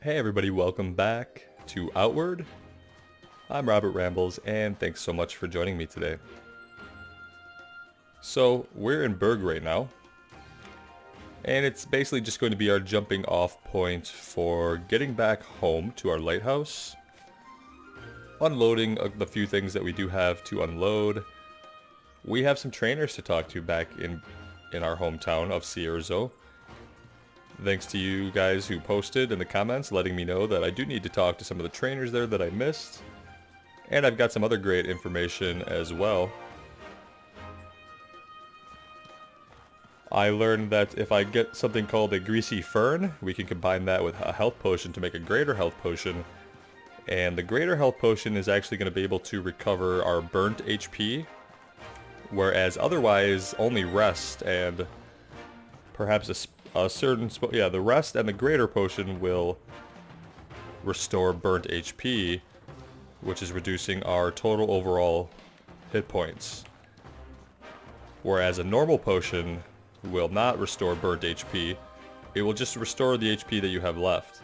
Hey everybody, welcome back to Outward. I'm Robert Rambles, and thanks so much for joining me today. So, we're in Berg right now, and it's basically just going to be our jumping off point for getting back home to our lighthouse, unloading the few things that we do have to unload. We have some trainers to talk to back in our hometown of Cierzo. Thanks to you guys who posted in the comments letting me know that I do need to talk to some of the trainers there that I missed. And I've got some other great information as well. I learned that if I get something called a greasy fern, we can combine that with a health potion to make a greater health potion. And the greater health potion is actually going to be able to recover our burnt HP, whereas otherwise only rest and perhaps a certain the rest and the greater potion will restore burnt HP, which is reducing our total overall hit points. Whereas a normal potion will not restore burnt HP, it will just restore the HP that you have left.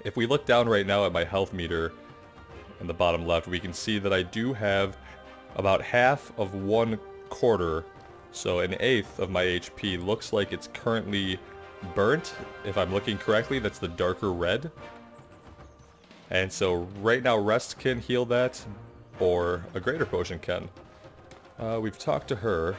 If we look down right now at my health meter in the bottom left, we can see that I do have about half of 1/4, so an eighth of my HP looks like it's currently burnt. If I'm looking correctly, that's the darker red. And so right now rest can heal that, or a greater potion can. We've talked to her.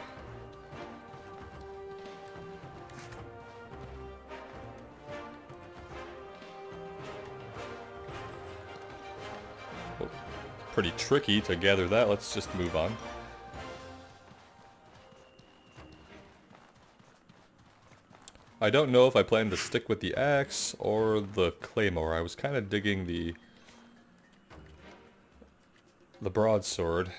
Oh, pretty tricky to gather that. Let's just move on. I don't know if I plan to stick with the axe or the claymore. I was kind of digging the broadsword.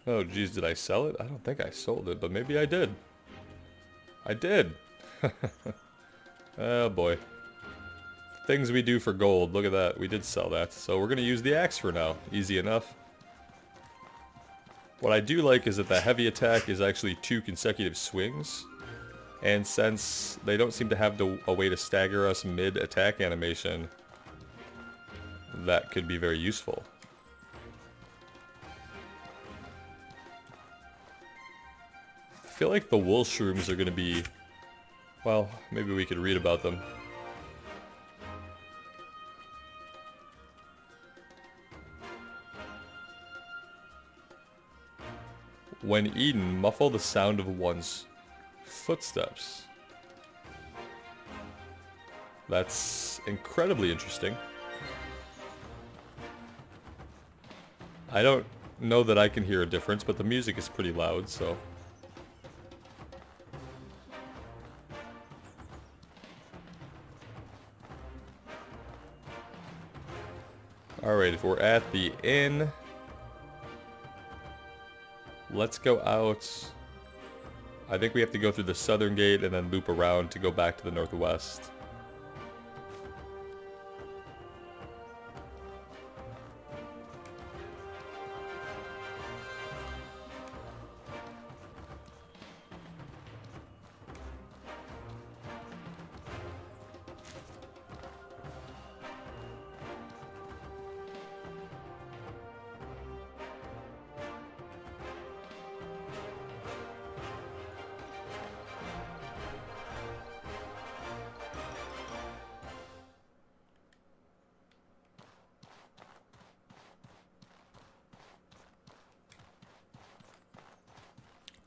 Oh geez, did I sell it? I don't think I sold it, but maybe I did. I did! Oh boy. Things we do for gold. Look at that. We did sell that. So we're going to use the axe for now. Easy enough. What I do like is that the heavy attack is actually 2 consecutive swings. And since they don't seem to have a way to stagger us mid-attack animation, that could be very useful. I feel like the wool shrooms are going to be... well, maybe we could read about them. When eaten, muffle the sound of one's footsteps. That's incredibly interesting. I don't know that I can hear a difference, but the music is pretty loud, so... Alright, if we're at the inn... let's go out. I think we have to go through the southern gate and then loop around to go back to the northwest.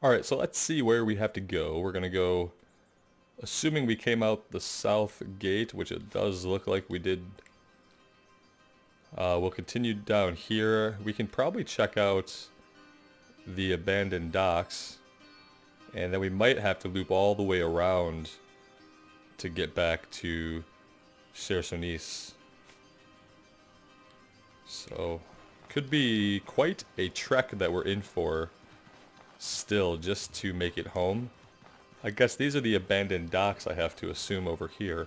Alright, so let's see where we have to go. We're gonna go, assuming we came out the south gate, which it does look like we did. We'll continue down here. We can probably check out the abandoned docks, and then we might have to loop all the way around to get back to Chersonis. So, could be quite a trek that we're in for still, just to make it home. I guess these are the abandoned docks I have to assume over here.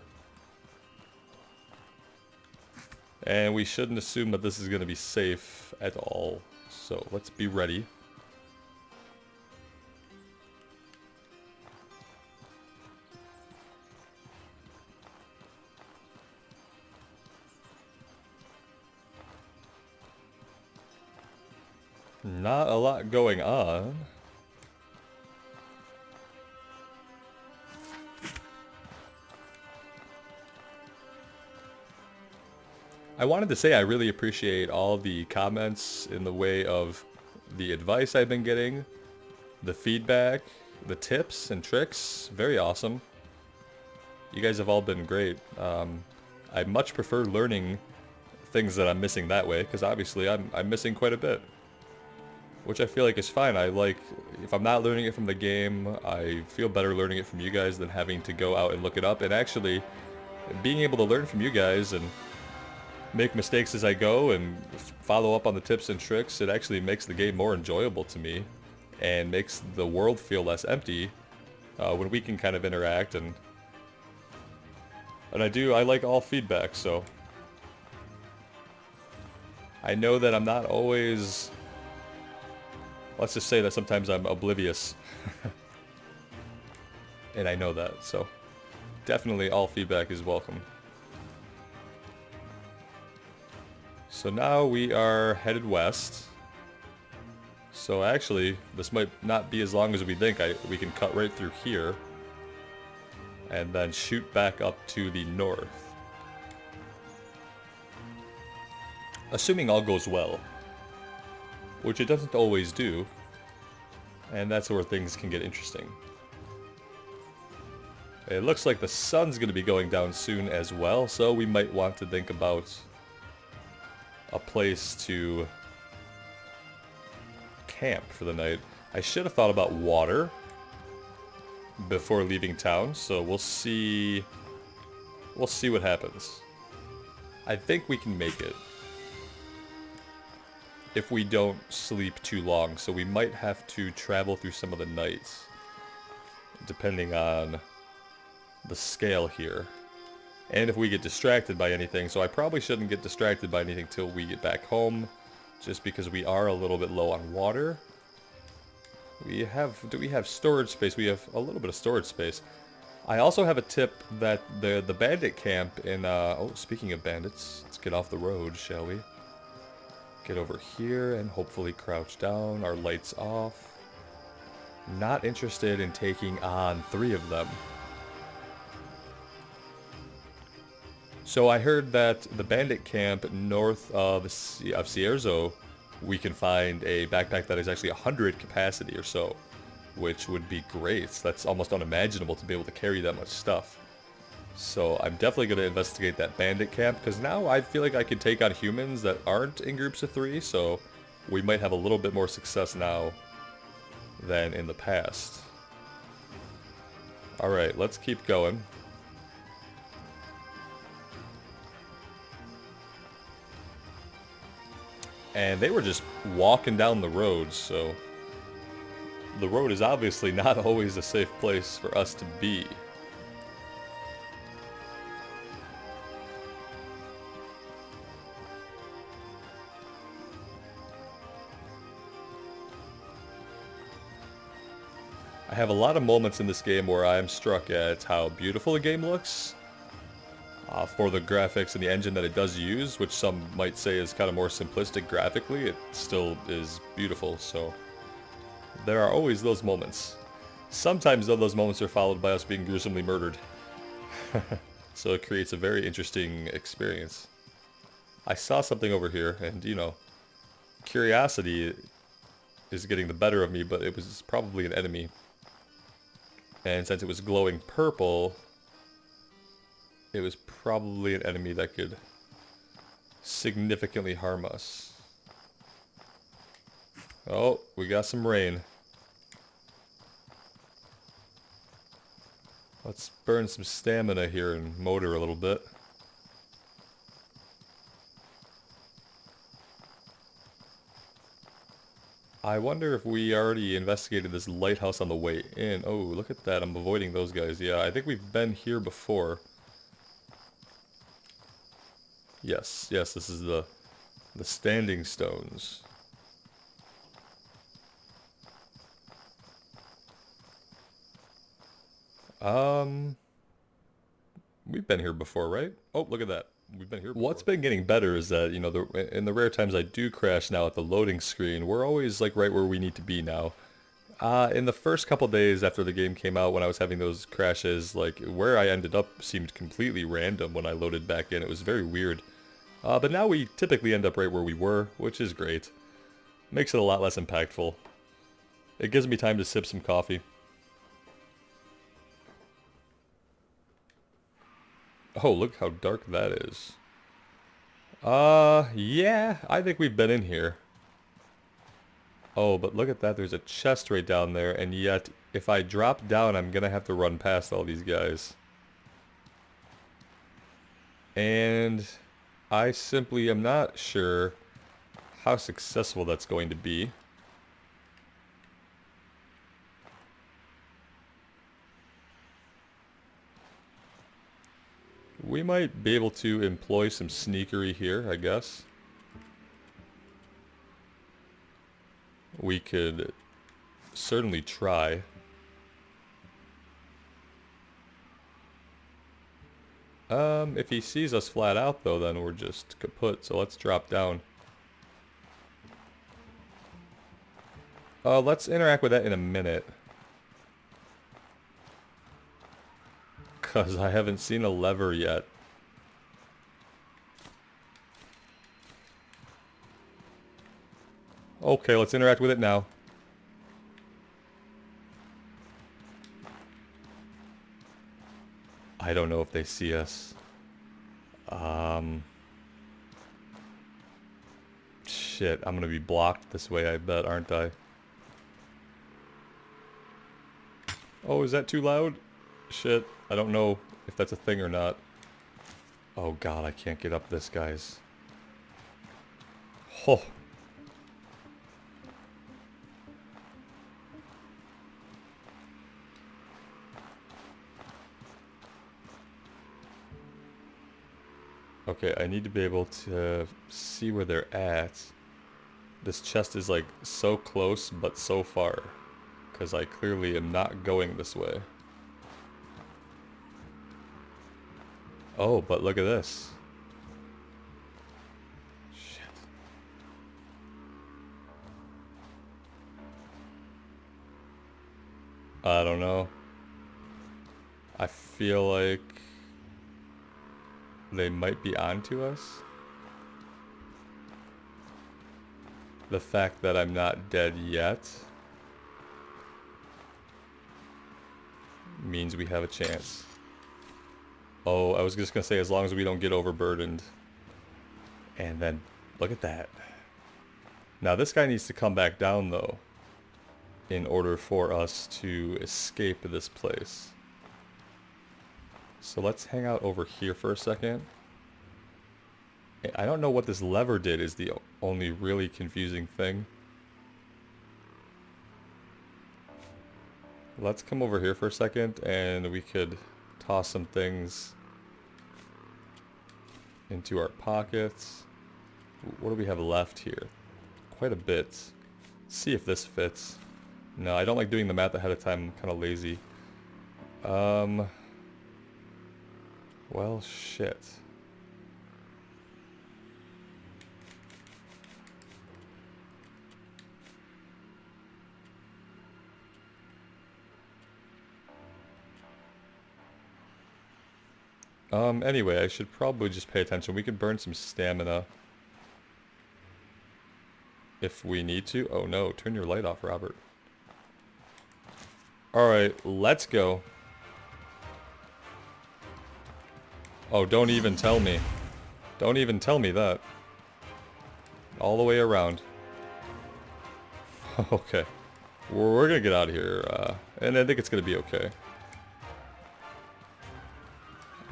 And we shouldn't assume that this is going to be safe at all. So let's be ready. Not a lot going on. I wanted to say I really appreciate all the comments in the way of the advice I've been getting, the feedback, the tips and tricks. Very awesome. You guys have all been great. I much prefer learning things that I'm missing that way, because obviously I'm missing quite a bit. Which I feel like is fine. I like, if I'm not learning it from the game, I feel better learning it from you guys than having to go out and look it up. And actually, being able to learn from you guys and make mistakes as I go and follow up on the tips and tricks, it actually makes the game more enjoyable to me and makes the world feel less empty when we can kind of interact. And I like all feedback, so I know that I'm not always, let's just say that sometimes I'm oblivious and I know that, so definitely all feedback is welcome. So now we are headed west. So actually, this might not be as long as we think. We can cut right through here and then shoot back up to the north. Assuming all goes well, which it doesn't always do, and that's where things can get interesting. It looks like the sun's going to be going down soon as well, so we might want to think about a place to camp for the night. I should have thought about water before leaving town, so we'll see what happens. I think we can make it if we don't sleep too long, so we might have to travel through some of the nights depending on the scale here. And if we get distracted by anything, so I probably shouldn't get distracted by anything till we get back home, just because we are a little bit low on water. Do we have storage space? We have a little bit of storage space. I also have a tip that the bandit camp in, oh, speaking of bandits, let's get off the road, shall we? Get over here and hopefully crouch down, our lights off. Not interested in taking on 3 of them. So I heard that the bandit camp north of Cierzo, we can find a backpack that is actually 100 capacity or so, which would be great. That's almost unimaginable to be able to carry that much stuff. So I'm definitely going to investigate that bandit camp, because now I feel like I can take on humans that aren't in groups of 3, so we might have a little bit more success now than in the past. Alright, let's keep going. And they were just walking down the road, so the road is obviously not always a safe place for us to be. I have a lot of moments in this game where I am struck at how beautiful the game looks. For the graphics and the engine that it does use, which some might say is kind of more simplistic graphically, it still is beautiful, so there are always those moments. Sometimes, though, those moments are followed by us being gruesomely murdered. So it creates a very interesting experience. I saw something over here, and, you know, curiosity is getting the better of me, but it was probably an enemy. And since it was glowing purple, it was probably an enemy that could significantly harm us. Oh, we got some rain. Let's burn some stamina here and motor a little bit. I wonder if we already investigated this lighthouse on the way in. Oh, look at that. I'm avoiding those guys. Yeah, I think we've been here before. Yes, this is the standing stones. We've been here before, right? Oh, look at that. we've been here before. What's been getting better is that, you know, in the rare times I do crash now at the loading screen, we're always like right where we need to be now. In the first couple days after the game came out, when I was having those crashes, like where I ended up seemed completely random when I loaded back in. It was very weird. But now we typically end up right where we were, which is great. Makes it a lot less impactful. It gives me time to sip some coffee. Oh, look how dark that is. Yeah, I think we've been in here. Oh, but look at that, there's a chest right down there, and yet, if I drop down, I'm gonna have to run past all these guys. And I simply am not sure how successful that's going to be. We might be able to employ some sneakery here, I guess. We could certainly try. If he sees us flat out though, then we're just kaput, so let's drop down. Let's interact with that in a minute. Because I haven't seen a lever yet. Okay, let's interact with it now. I don't know if they see us. Shit, I'm gonna be blocked this way, I bet, aren't I? Oh, is that too loud? Shit, I don't know if that's a thing or not. Oh god, I can't get up this, guys. Oh. Okay, I need to be able to see where they're at. This chest is like so close, but so far. Because I clearly am not going this way. Oh, but look at this. Shit. I don't know. I feel like they might be onto us. The fact that I'm not dead yet means we have a chance. Oh, I was just gonna say, as long as we don't get overburdened. And then, look at that. Now this guy needs to come back down though, in order for us to escape this place. So let's hang out over here for a second. I don't know what this lever did is the only really confusing thing. Let's come over here for a second and we could toss some things into our pockets. What do we have left here? Quite a bit. Let's see if this fits. No, I don't like doing the math ahead of time. I'm kind of lazy. Well, shit. Anyway, I should probably just pay attention. We could burn some stamina if we need to. Oh no, turn your light off, Robert. Alright, let's go. Oh, don't even tell me. Don't even tell me that. All the way around. Okay. We're gonna get out of here, and I think it's gonna be okay.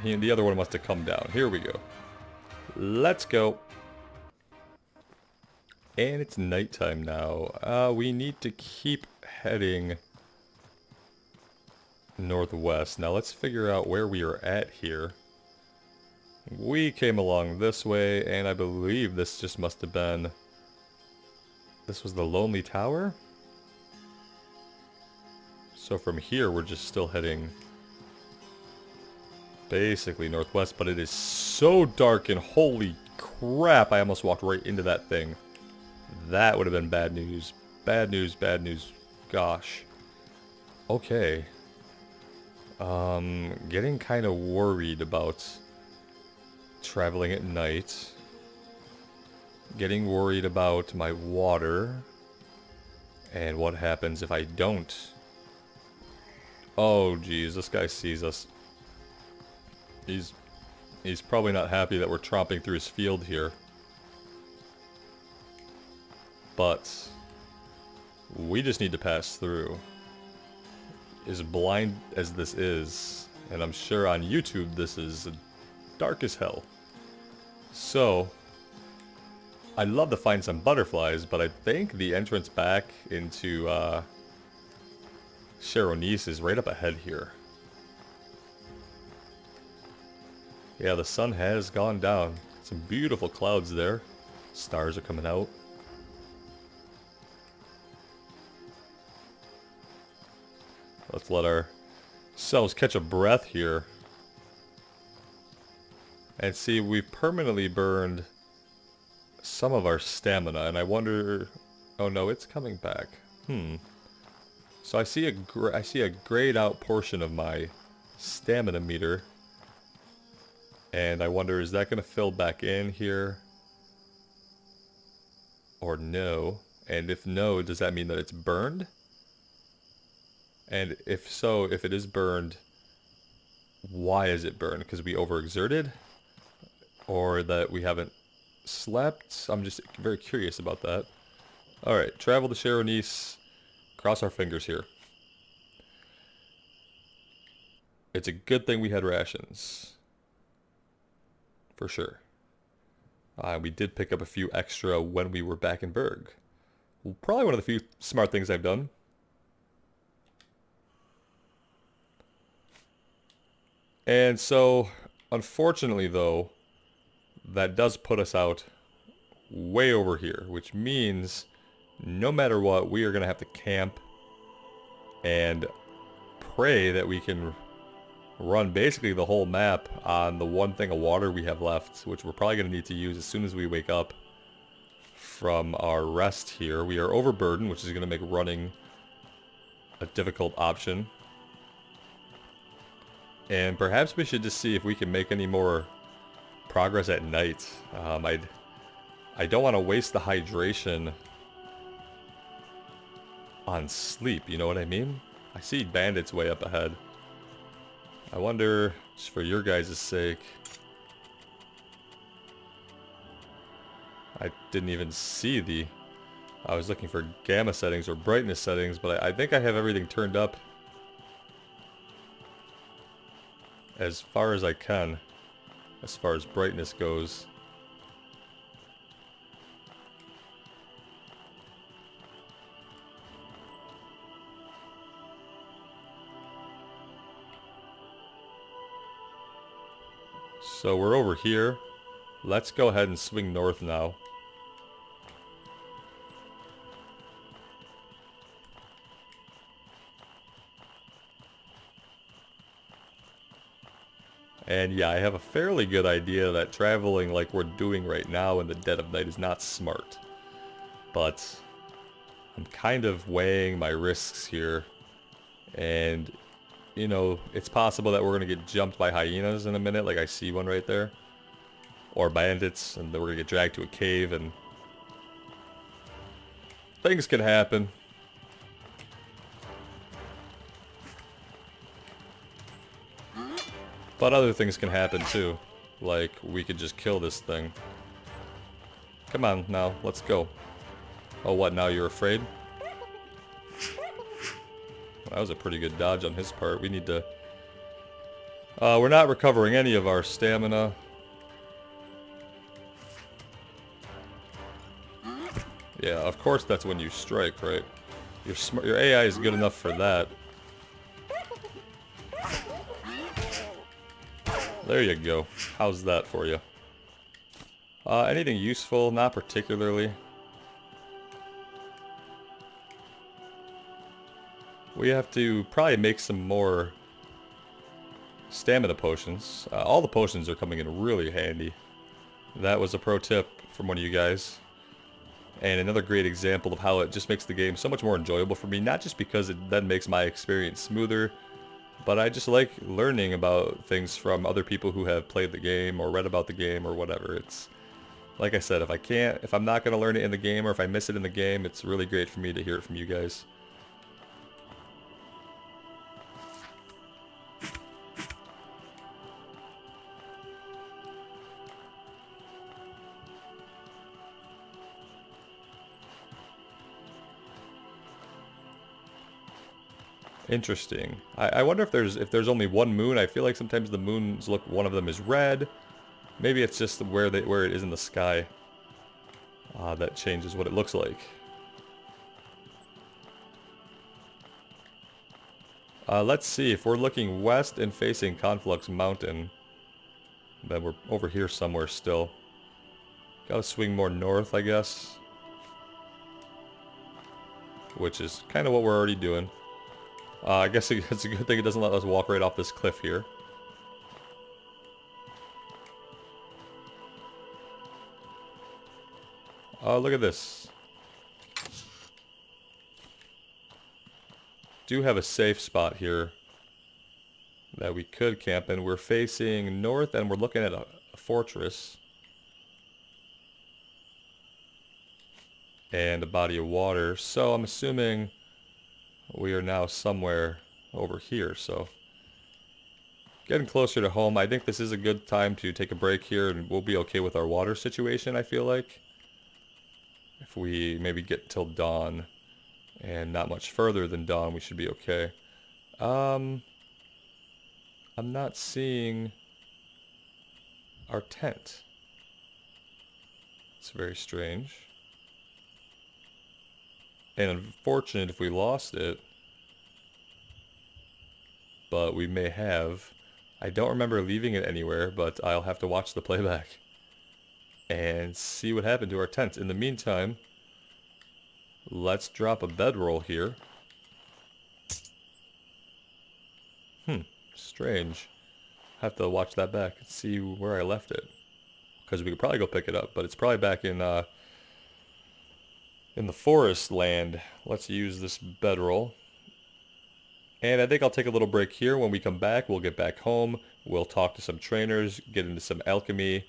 The other one wants to come down. Here we go. Let's go. And it's nighttime now. We need to keep heading northwest. Now let's figure out where we are at here. We came along this way, and I believe this just must have been... This was the Lonely Tower? So from here, we're just still heading Basically northwest, but it is so dark and holy crap, I almost walked right into that thing. That would have been bad news. Bad news, bad news. Gosh. Okay. Getting kind of worried about traveling at night. Getting worried about my water. And what happens if I don't? Oh, geez, this guy sees us. He's probably not happy that we're tromping through his field here. But we just need to pass through. As blind as this is, and I'm sure on YouTube this is dark as hell. So, I'd love to find some butterflies, but I think the entrance back into Cheronis is right up ahead here. Yeah, the sun has gone down. Some beautiful clouds there. Stars are coming out. Let's let ourselves catch a breath here. And see, we've permanently burned some of our stamina, and I wonder... Oh no, it's coming back. So I see a grayed out portion of my stamina meter. And I wonder, is that going to fill back in here? Or no? And if no, does that mean that it's burned? And if so, if it is burned, why is it burned? Because we overexerted? Or that we haven't slept? I'm just very curious about that. Alright, travel to Cheronis. Cross our fingers here. It's a good thing we had rations. For sure. We did pick up a few extra when we were back in Berg. Probably one of the few smart things I've done. And so, unfortunately though, that does put us out way over here, which means no matter what, we are going to have to camp and pray that we can run basically the whole map on the one thing of water we have left, which we're probably going to need to use as soon as we wake up from our rest here. We are overburdened, which is going to make running a difficult option. And perhaps we should just see if we can make any more progress at night. I don't want to waste the hydration on sleep, you know what I mean? I see bandits way up ahead. I wonder, just for your guys' sake... I didn't even see the... I was looking for gamma settings or brightness settings, but I think I have everything turned up as far as I can, as far as brightness goes. So we're over here. Let's go ahead and swing north now. And yeah, I have a fairly good idea that traveling like we're doing right now in the dead of night is not smart. But I'm kind of weighing my risks here. And, you know, it's possible that we're going to get jumped by hyenas in a minute, like I see one right there. Or bandits, and then we're going to get dragged to a cave, and things can happen. But other things can happen too. Like, we could just kill this thing. Come on, now, let's go. Oh, what, now you're afraid? That was a pretty good dodge on his part. We need to... we're not recovering any of our stamina. Yeah, of course that's when you strike, right? Your AI is good enough for that. There you go. How's that for you? Anything useful? Not particularly. We have to probably make some more stamina potions. All the potions are coming in really handy. That was a pro tip from one of you guys. And another great example of how it just makes the game so much more enjoyable for me, not just because it then makes my experience smoother, but I just like learning about things from other people who have played the game or read about the game or whatever. It's, like I said, if I'm not going to learn it in the game or if I miss it in the game, it's really great for me to hear it from you guys. Interesting. I wonder if there's only one moon. I feel like sometimes the moons look, one of them is red. Maybe it's just where it is in the sky that changes what it looks like. Let's see, if we're looking west and facing Conflux Mountain, then we're over here somewhere still. Gotta swing more north, I guess. Which is kind of what we're already doing. I guess it's a good thing it doesn't let us walk right off this cliff here. Oh, look at this. Do have a safe spot here that we could camp in. We're facing north and we're looking at a fortress. And a body of water. So I'm assuming we are now somewhere over here, so getting closer to home. I think this is a good time to take a break here and we'll be okay with our water situation, I feel like. If we maybe get till dawn and not much further than dawn, we should be okay. I'm not seeing our tent. It's very strange. And unfortunate if we lost it. But we may have. I don't remember leaving it anywhere, but I'll have to watch the playback. And see what happened to our tent. In the meantime, let's drop a bedroll here. Strange. Have to watch that back and see where I left it. Because we could probably go pick it up, but it's probably back in the forest land. Let's use this bedroll. And I think I'll take a little break here. When we come back, we'll get back home. We'll talk to some trainers, get into some alchemy,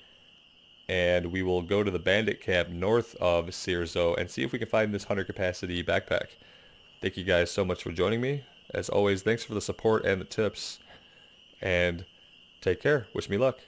and we will go to the bandit camp north of Searzo and see if we can find this 100 capacity backpack. Thank you guys so much for joining me. As always, thanks for the support and the tips. And take care. Wish me luck.